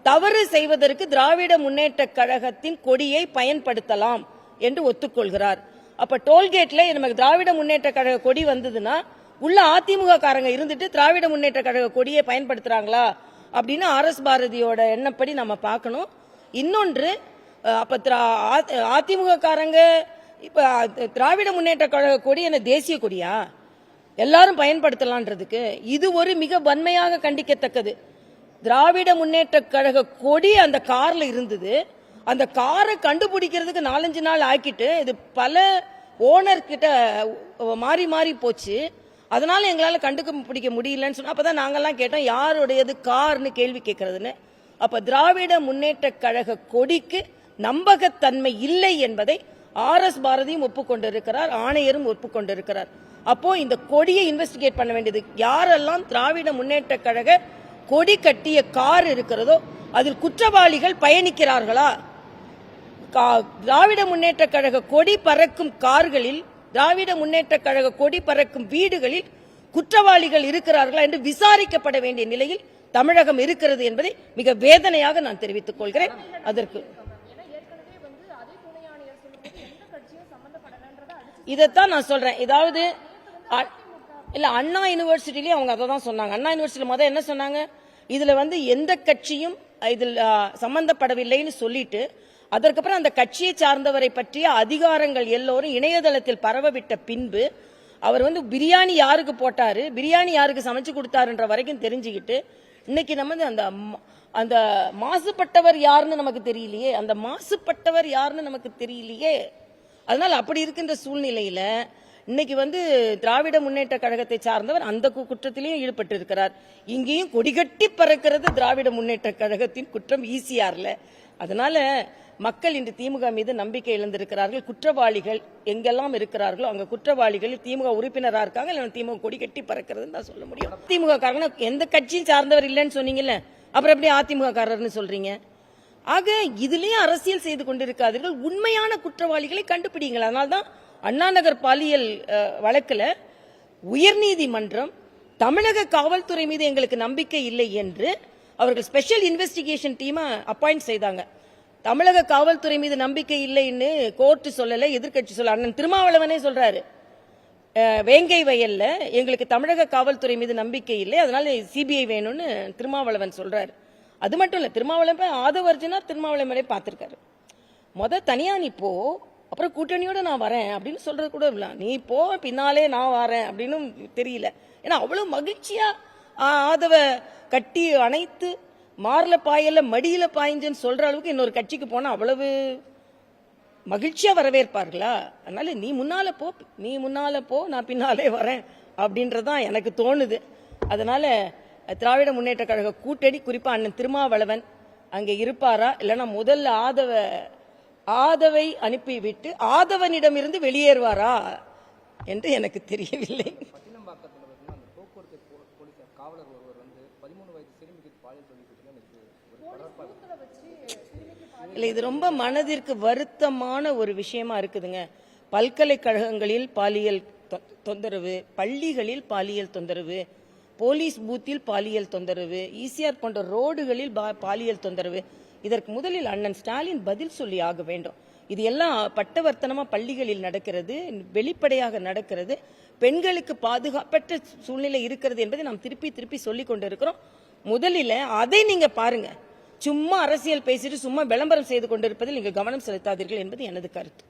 தவறு செய்வதற்கு திராவிட முன்னேற்ற கழகத்தின் கொடியை பயன்படுத்தலாம் என்று ஒத்துக்கொள்கிறார். அப்ப டோல்கேட்ல நமக்கு திராவிட முன்னேற்ற கழக கொடி வந்ததுன்னா உள்ள அதிமுக காரங்க இருந்துட்டு திராவிட முன்னேற்ற கழக கொடியை பயன்படுத்துறாங்களா அப்படின்னு RS பாரதியோட எண்ணப்படி நம்ம பார்க்கணும். இன்னொன்று, அப்ப அதிமுக காரங்க இப்ப திராவிட முன்னேற்ற கழக கொடி என்ன தேசிய கொடியா எல்லாரும் பயன்படுத்தலான்றதுக்கு இது ஒரு மிக வன்மையாக கண்டிக்கத்தக்கது. திராவிட முன்னேற்ற கழக கொடி அந்த கார்ல இருந்தது. அந்த காரை கண்டுபிடிக்கிறதுக்கு 4-5 நாள் ஆக்கிட்டு இது பல ஓனர் கிட்ட மாறி மாறி போச்சு. அதனால எங்களால கண்டுபிடிக்க முடியலன்னு சொன்னா அப்பதான் நாங்கெல்லாம் கேட்டோம் யாருடையது கார்னு கேள்வி கேட்கறதுன்னு. அப்ப திராவிட முன்னேற்ற கழக கொடிக்கு நம்பகத்தன்மை இல்லை என்பதை RS பாரதியும் ஒப்புக்கொண்டிருக்கிறார், ஆணையரும் ஒப்புக்கொண்டிருக்கிறார். அப்போ இந்த கொடியை இன்வெஸ்டிகேட் பண்ண வேண்டியது யாரெல்லாம் திராவிட முன்னேற்ற கழக கொடி கட்டிய கார் இருக்கிறதோ அதில் குற்றவாளிகள் பயணிக்கிறார்களா, திராவிட முன்னேற்ற கழக கொடி பறக்கும் கார்களில் திராவிட முன்னேற்ற கழக கொடி பறக்கும் வீடுகளில் குற்றவாளிகள் இருக்கிறார்களா என்று விசாரிக்கப்பட வேண்டிய நிலையில் தமிழகம் இருக்கிறது என்பதை மிக வேதனையாக நான் தெரிவித்துக் கொள்கிறேன். அதற்கு இதைத்தான் நான் சொல்றேன். இதாவது இல்ல அண்ணா யூனிவர்சிட்டிலயும் அவங்க அதை தான் சொன்னாங்க. அண்ணா யூனிவர்சிட்டியில முதல்ல என்ன சொன்னாங்க, இதுல எந்த கட்சியும் இதில் சம்பந்தப்படவில்லைன்னு சொல்லிட்டு அதற்கப்புறம் அந்த கட்சியை சார்ந்தவரை பற்றிய அதிகாரங்கள் எல்லோரும் இணையதளத்தில் பரவவிட்ட பின்பு அவர் பிரியாணி யாருக்கு போட்டாரு, பிரியாணி யாருக்கு சமைச்சு கொடுத்தாருன்ற வரைக்கும் தெரிஞ்சுக்கிட்டு இன்னைக்கு நம்ம அந்த மாசுபட்டவர் யாருன்னு நமக்கு தெரியலையே, அந்த மாசுபட்டவர் யாருன்னு நமக்கு தெரியலையே. அதனால அப்படி இருக்கின்ற சூழ்நிலையில இன்னைக்கு திராவிட முன்னேற்ற கழகத்தை சார்ந்தவர் அந்த குற்றத்திலையும் ஈடுபட்டு இருக்கிறார். இங்கேயும் கொடிகட்டி பறக்கிறது திராவிட முன்னேற்ற கழகத்தின் குற்றம் ஈசிஆர்ல. அதனால மக்கள் இன்று திமுக மீது நம்பிக்கை இழந்திருக்கிறார்கள். குற்றவாளிகள் எங்கெல்லாம் இருக்கிறார்களோ அங்க குற்றவாளிகள் திமுக உறுப்பினராக இருக்காங்க, இல்ல திமுக கொடி கட்டி பறக்கிறதுன்னு தான் சொல்ல முடியும். திமுக காரங்க எந்த கட்சியும் சார்ந்தவர் இல்லைன்னு சொன்னீங்கல்ல, அப்புறம் எப்படி அதிமுக காரர்னு சொல்றீங்க? ஆக இதுலயும் அரசியல் செய்து கொண்டிருக்காதீர்கள், உண்மையான குற்றவாளிகளை கண்டுபிடிங்கள். அதனால்தான் அண்ணா நகர் பாலியல் வழக்குல உயர்நீதிமன்றம் தமிழக காவல்துறை மீது எங்களுக்கு நம்பிக்கை இல்லை என்று அவர்கள் ஸ்பெஷல் இன்வெஸ்டிகேஷன் டீமை அப்பாயிண்ட் செய்தாங்க. தமிழக காவல்துறை மீது நம்பிக்கை இல்லைன்னு கோர்ட் சொல்லல, எதிர்கட்சி சொல்ல. அண்ணன் திருமாவளவனே சொல்றாரு, வேங்கை வயல்ல எங்களுக்கு தமிழக காவல்துறை மீது நம்பிக்கை இல்லை, அதனால சிபிஐ வேணும்னு திருமாவளவன் சொல்றாரு. அது மட்டும் இல்ல, திருமாவளவன் ஆதவர்ஜுனா திருமாவளவன் பார்த்திருக்காரு. தனியா நீ போ, அப்புறம் கூட்டணியோட நான் வரேன் அப்படின்னு சொல்றது கூட இல்ல. நீ போ, பின்னாலே நான் வரேன் அப்படின்னு தெரியல. ஏன்னா அவ்வளவு மகிழ்ச்சியா ஆதவ கட்டி அணைத்து மார்ல பாயல மடியில பாய்ஞ்சன்னு சொல்ற அளவுக்கு இன்னொரு கட்சிக்கு போனா அவ்வளவு மகிழ்ச்சியா வரவேற்பார்களா? அதனால நீ முன்னால போ, நான் பின்னாலே வரேன் அப்படின்றதான் எனக்கு தோணுது. அதனால திராவிட முன்னேற்ற கழக கூட்டணி, குறிப்பா அண்ணன் திருமாவளவன் அங்க இருப்பாரா, இல்லைன்னா முதல்ல ஆதவை அனுப்பிவிட்டு ஆதவனிடமிருந்து வெளியேறுவாரா என்று எனக்கு தெரியவில்லை. இல்ல, இது ரொம்ப மனதிற்கு வருத்தமான ஒரு விஷயமா இருக்குதுங்க. பல்கலைக்கழகங்களில் பாலியல் தொந்தரவு, பள்ளிகளில் பாலியல் தொந்தரவு, போலீஸ் பூத்தில் பாலியல் தொந்தரவு, ஈசிஆர் போன்ற ரோடுகளில் பாலியல் தொந்தரவு. இதற்கு முதலில் அண்ணன் ஸ்டாலின் பதில் சொல்லி ஆக வேண்டும். இது எல்லாம் பட்டவர்த்தனமா பள்ளிகளில் நடக்கிறது, வெளிப்படையாக நடக்கிறது, பெண்களுக்கு பாதுகாப்பற்ற சூழ்நிலை இருக்கிறது என்பதை நாம் திருப்பி சொல்லிக் கொண்டிருக்கிறோம். முதலில் அதை நீங்க பாருங்க. சும்மா அரசியல் பேசிட்டு சும்மா விளம்பரம் செய்து கொண்டிருப்பதில் நீங்க கவனம் செலுத்தாதீர்கள் என்பது எனது கருத்து.